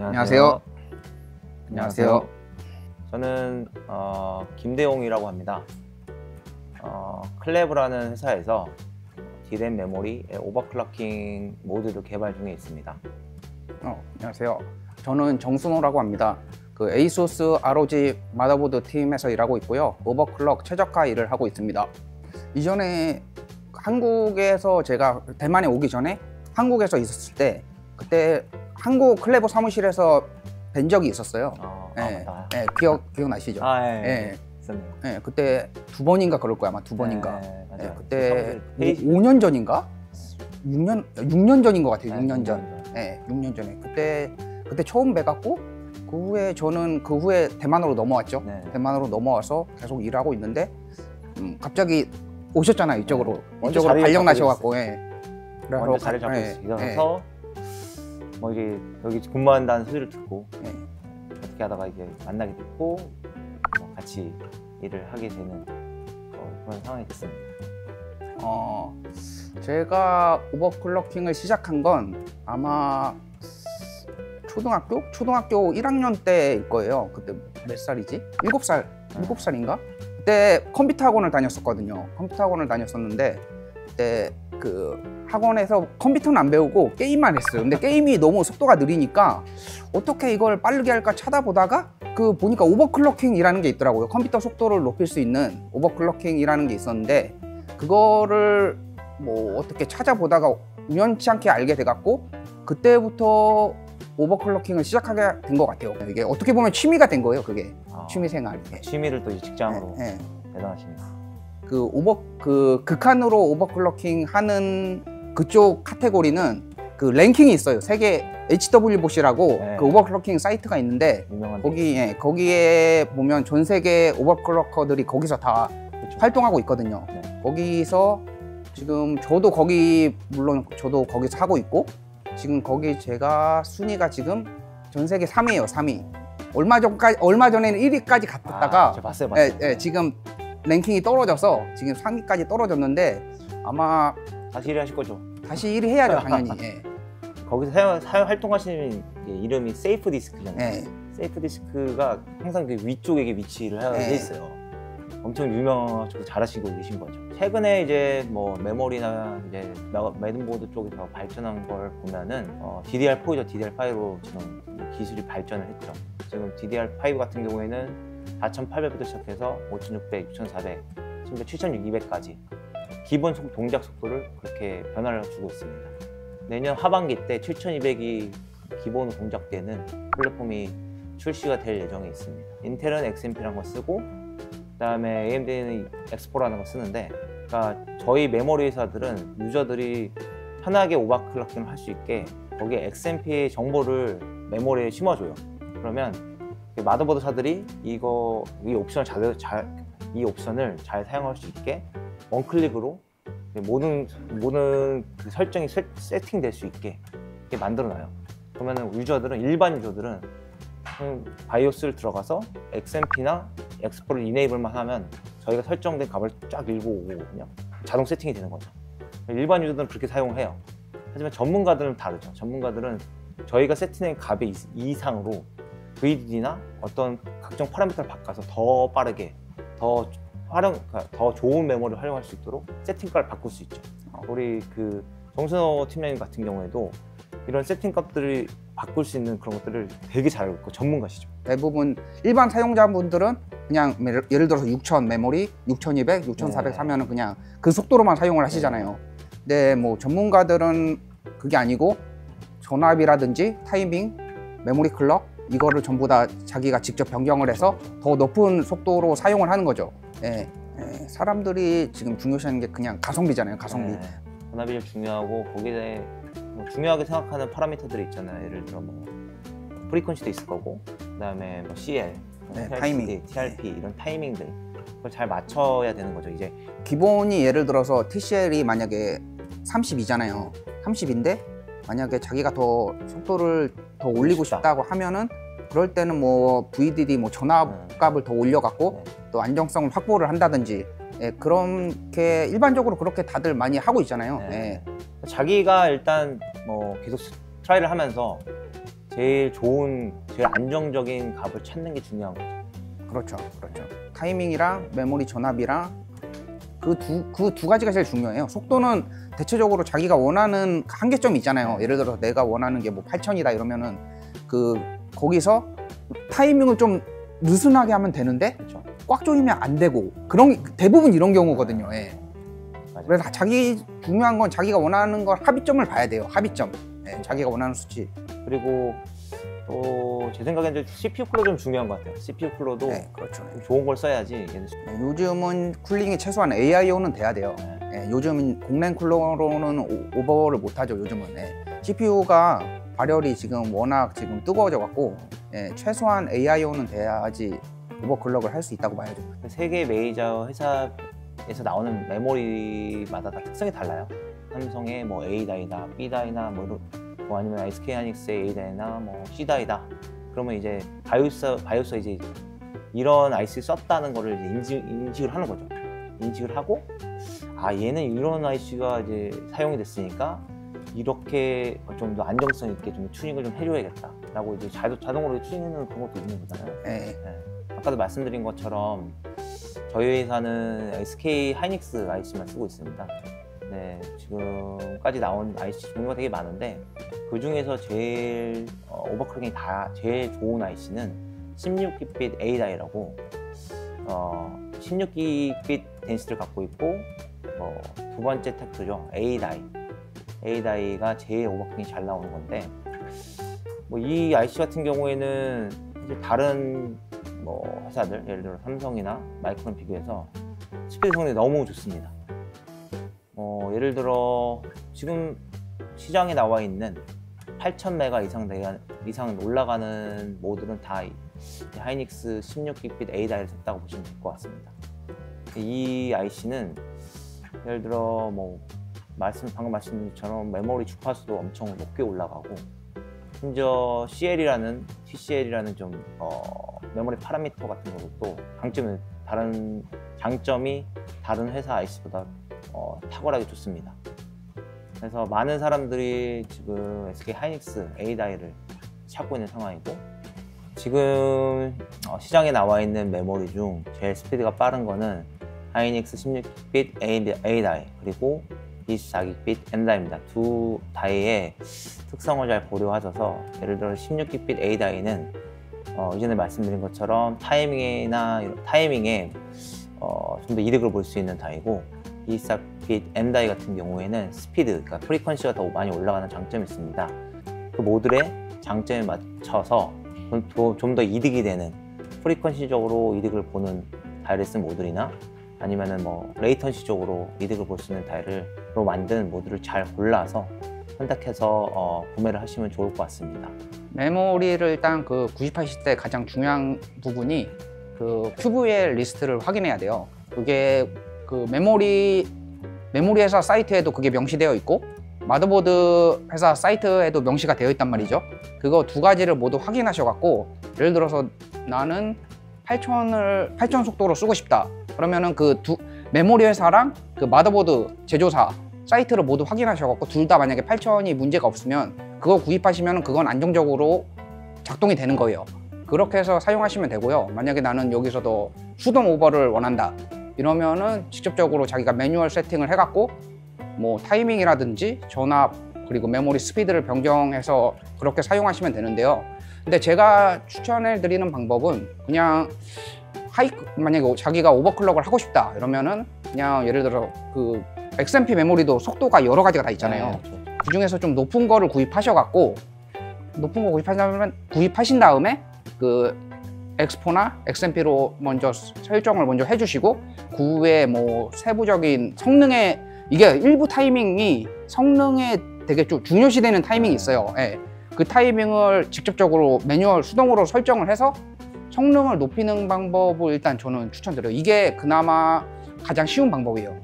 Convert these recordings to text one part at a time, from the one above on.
안녕하세요. 안녕하세요. 저는 김대용이라고 합니다. 클레브라는 회사에서 D램 메모리 오버클럭킹 모듈을 개발 중에 있습니다. 안녕하세요. 저는 정순호라고 합니다. 그 ASUS ROG 마더보드 팀에서 일하고 있고요. 오버클럭 최적화 일을 하고 있습니다. 이전에 한국에서 제가 대만에 오기 전에 한국에서 있었을 때 그때 한국 클레버 사무실에서 뵌 적이 있었어요. 기억나시죠? 있었네요. 그때 2번인가 그럴 거야, 아마 2번인가. 맞아요. 그때 5년 전인가? 6년 전인 것 같아요. 6년 전. 6년 전에. 그때 처음 뵈갖고 그 후에 저는 그 후에 대만으로 넘어왔죠. 대만으로 넘어와서 계속 일하고 있는데 갑자기 오셨잖아요, 이쪽으로. 이쪽으로 발령 나셔갖고. 먼저 자리 잡고 있어서 뭐 이게 여기 근무한다는 소리를 듣고 어떻게 하다가 이제 만나게 됐고 같이 일을 하게 되는 그런 상황이 됐습니다. 제가 오버클럭킹을 시작한 건 아마 초등학교 1학년 때일 거예요. 그때 몇 살이지? 7살인가? 그때 컴퓨터 학원을 다녔었거든요. 컴퓨터 학원을 다녔었는데 그때 그 학원에서 컴퓨터는 안 배우고 게임만 했어요. 근데 게임이 너무 속도가 느리니까 어떻게 이걸 빠르게 할까 찾아보다가 보니까 오버클럭킹이라는 게 있더라고요. 컴퓨터 속도를 높일 수 있는 오버클럭킹이라는 게 있었는데 그거를 뭐 어떻게 찾아보다가 우연치 않게 알게 돼갖고 그때부터 오버클럭킹을 시작하게 된 것 같아요. 이게 어떻게 보면 취미가 된 거예요. 그게 취미생활. 취미를 또 직장으로 대단하십니다. 극한으로 오버클럭킹 하는 그쪽 카테고리는 그 랭킹이 있어요. 세계 HW봇이라고 그 오버클럭킹 사이트가 있는데 거기에 보면 전 세계 오버클럭커들이 거기서 다 활동하고 있거든요. 거기서 지금 물론 저도 거기서 하고 있고 지금 거기 제가 순위가 지금 전 세계 3위예요. 3위. 얼마 전에는 1위까지 갔다가 봤어요. 지금 랭킹이 떨어져서 지금 3위까지 떨어졌는데 아마 다시 1위 하실 거죠? 다시 1위 해야죠, 당연히. 거기서 활동하시는 이름이 세이프 디스크잖아요. 세이프 디스크가 항상 그 위쪽에 위치를 하고 있어요. 엄청 유명하시고 잘하시고 계신 거죠. 최근에 이제 뭐 메모리나 이제 매듭보드 쪽에서 발전한 걸 보면은 DDR4죠. DDR5로 지금 기술이 발전을 했죠. 지금 DDR5 같은 경우에는 4800부터 시작해서 5600, 6400, 심지어 7200까지 기본 동작 속도를 그렇게 변화를 주고 있습니다. 내년 하반기 때 7200이 기본 동작되는 플랫폼이 출시가 될 예정에 있습니다. 인텔은 XMP라는 걸 쓰고 그다음에 AMD는 X4라는 걸 쓰는데 그러니까 저희 메모리 회사들은 유저들이 편하게 오버클럭킹을 할 수 있게 거기에 XMP의 정보를 메모리에 심어줘요. 그러면 마더보드사들이 이 옵션을 잘 사용할 수 있게 원클릭으로 모든 그 설정이 세팅될 수 있게 이렇게 만들어놔요. 그러면 일반 유저들은 바이오스를 들어가서 XMP나 X4를 이네이블만 하면 저희가 설정된 값을 쫙 읽고 오거든요. 자동 세팅이 되는 거죠. 일반 유저들은 그렇게 사용해요. 하지만 전문가들은 다르죠. 전문가들은 저희가 세팅된 값의 이상으로 VDD나 어떤 각종 파라미터를 바꿔서 더 빠르게 더 좋은 메모리를 활용할 수 있도록 세팅값을 바꿀 수 있죠. 우리 그 정순호 팀장님 같은 경우에도 이런 세팅 값들을 바꿀 수 있는 그런 것들을 되게 잘 알고 있고 전문가시죠. 대부분 일반 사용자분들은 그냥 예를 들어서 6000 메모리, 6200, 6400 사면은 그냥 그 속도로만 사용을 하시잖아요. 근데 뭐 전문가들은 그게 아니고 전압이라든지 타이밍, 메모리 클럭 이거를 전부 다 자기가 직접 변경을 해서 더 높은 속도로 사용을 하는 거죠. 사람들이 지금 중요시하는 게 그냥 가성비잖아요. 가성비. 전압이 좀 중요하고 거기에 중요하게 생각하는 파라미터들이 있잖아요. 예를 들어 뭐 프리퀀시도 있을 거고 그다음에 뭐 CL, 타이밍, TRP 이런 타이밍들 그걸 잘 맞춰야 되는 거죠. 이제 기본이 예를 들어서 TCL이 만약에 32잖아요. 30인데 만약에 자기가 더 속도를 더 올리고 싶다고 하면은 그럴 때는 뭐 VDD 뭐 전압 값을 더 올려갖고 또 안정성을 확보를 한다든지 그렇게 일반적으로 그렇게 다들 많이 하고 있잖아요. 자기가 일단 뭐 계속 트라이를 하면서 제일 좋은, 제일 안정적인 값을 찾는 게 중요한 거죠. 그렇죠, 그렇죠. 타이밍이랑 메모리 전압이랑 그 두 가지가 제일 중요해요. 속도는 대체적으로 자기가 원하는 한계점이 있잖아요. 예를 들어서 내가 원하는 게 뭐 8000이다 이러면은 거기서 타이밍을 좀 느슨하게 하면 되는데 그렇죠. 꽉 조이면 안 되고 그런 대부분 이런 경우거든요. 예. 맞아요. 그래서 중요한 건 자기가 원하는 걸 합의점을 봐야 돼요. 합의점. 예, 자기가 원하는 수치. 그리고 또 제 생각에는 CPU 쿨러 좀 중요한 것 같아요. CPU 쿨러도 네, 그렇죠. 좀 좋은 걸 써야지. 네, 요즘은 쿨링이 최소한 AIO는 돼야 돼요. 예, 요즘 공랭 쿨러로는 오버를 못하죠. 요즘은. CPU가 발열이 지금 워낙 지금 뜨거워져 갖고 최소한 AIO는 돼야지 오버클럭을 할 수 있다고 봐야죠. 세계 메이저 회사에서 나오는 메모리마다 다 특성이 달라요. 삼성의 뭐 A다이다, B다이나 뭐 아니면 SK 하이닉스의 A다이나 뭐 C다이다. 그러면 이제 바이오스 이제 이런 IC 썼다는 거를 이제 인식을 하는 거죠. 인식을 하고 얘는 이런 IC가 이제 사용이 됐으니까 이렇게 좀 더 안정성 있게 좀 튜닝을 좀 해줘야겠다라고 이제 자동으로 튜닝하는 그런 것도 있는 거잖아요. 네. 아까도 말씀드린 것처럼 저희 회사는 SK 하이닉스 IC만 쓰고 있습니다. 네, 지금까지 나온 IC 종류가 되게 많은데 그 중에서 제일 오버클럭이 제일 좋은 IC는 16기빗 A다이라고 16기빗 덴시티를 갖고 있고 두 번째 텍트죠. A다이가 제일 오버클럭이 잘 나오는 건데 이 IC 같은 경우에는 이제 다른 회사들 예를 들어 삼성이나 마이크론 비교해서 스피드 성능이 너무 좋습니다. 예를 들어 지금 시장에 나와 있는 8000메가 이상 올라가는 모듈은 다 하이닉스 16기빗 A다이를 썼다고 보시면 될 것 같습니다. 이 IC는 예를 들어 방금 말씀드린 것처럼 메모리 주파수도 엄청 높게 올라가고 심지어 TCL이라는 좀 메모리 파라미터 같은 것도 장점이 다른 회사 IC보다 탁월하게 좋습니다. 그래서 많은 사람들이 지금 SK 하이닉스 A다이를 찾고 있는 상황이고 지금 시장에 나와 있는 메모리 중 제일 스피드가 빠른 거는 하이닉스 16기빗 A다이 그리고 24기빗 M다이입니다. 두 다이의 특성을 잘 고려하셔서 예를 들어 16기빗 A다이는 이전에 말씀드린 것처럼 타이밍에 좀 더 이득을 볼 수 있는 다이고 24기빗 M다이 같은 경우에는 스피드, 그러니까 프리퀀시가 더 많이 올라가는 장점이 있습니다. 그 모듈의 장점에 맞춰서 좀 더 이득이 되는 프리퀀시적으로 이득을 보는 다이를 쓴 모듈이나 아니면은 레이턴시적으로 이득을 볼 수 있는 다이로 만든 모듈을 잘 골라서 선택해서 구매를 하시면 좋을 것 같습니다. 메모리를 일단 구입하실 때 가장 중요한 부분이 QVL 리스트를 확인해야 돼요. 그게 메모리 회사 사이트에도 그게 명시되어 있고 마더보드 회사 사이트에도 명시가 되어 있단 말이죠. 그거 두 가지를 모두 확인하셔 갖고 예를 들어서 나는 8000 속도로 쓰고 싶다. 그러면은 메모리 회사랑 마더보드 제조사 사이트를 모두 하셔 갖고 둘 다 만약에 8000이 문제가 없으면 그거 구입하시면 그건 안정적으로 작동이 되는 거예요. 그렇게 해서 사용하시면 되고요. 만약에 나는 여기서도 수동 오버를 원한다 이러면은 직접적으로 자기가 매뉴얼 세팅을 해갖고 타이밍이라든지 전압 그리고 메모리 스피드를 변경해서 그렇게 사용하시면 되는데요. 근데 제가 추천해 드리는 방법은 그냥 만약에 자기가 오버클럭을 하고 싶다 이러면은 그냥 예를 들어 XMP 메모리도 속도가 여러 가지가 다 있잖아요. 그 중에서 좀 높은 거를 구입하셔갖고 높은 거 구입하신 다음에 엑스포나 XMP로 먼저 설정을 먼저 해주시고 그 후에 세부적인 성능에 이게 일부 타이밍이 성능에 되게 좀 중요시되는 타이밍이 있어요. 그 타이밍을 직접적으로 매뉴얼 수동으로 설정을 해서 성능을 높이는 방법을 일단 저는 추천드려요. 이게 그나마 가장 쉬운 방법이에요.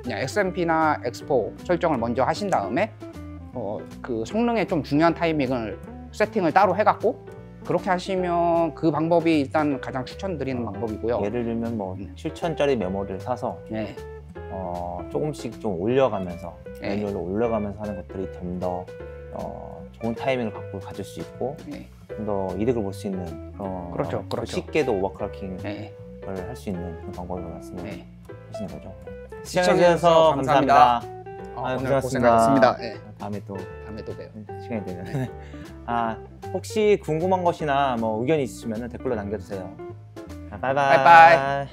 그냥 XMP나 X4 설정을 먼저 하신 다음에 그 성능에 좀 중요한 타이밍을 세팅을 따로 해갖고 그렇게 하시면 그 방법이 일단 가장 추천드리는 방법이고요. 예를 들면 7,000짜리 메모리를 사서 조금씩 좀 올려가면서 매뉴얼로 올려가면서 하는 것들이 좀 더 좋은 타이밍을 가질 수 있고 네. 좀 더 이득을 볼 수 있는 그렇죠. 쉽게도 오버클럭킹을 네. 할 수 있는 그런 방법을 말씀을 네. 하시는 거죠. 시청해주셔서 감사합니다. 오늘 고생하셨습니다. 고생하셨습니다. 네. 다음에 또 봬요. 시간이 되면 혹시 궁금한 것이나 뭐 의견이 있으시면 댓글로 남겨주세요. 바이바이. 바이바이.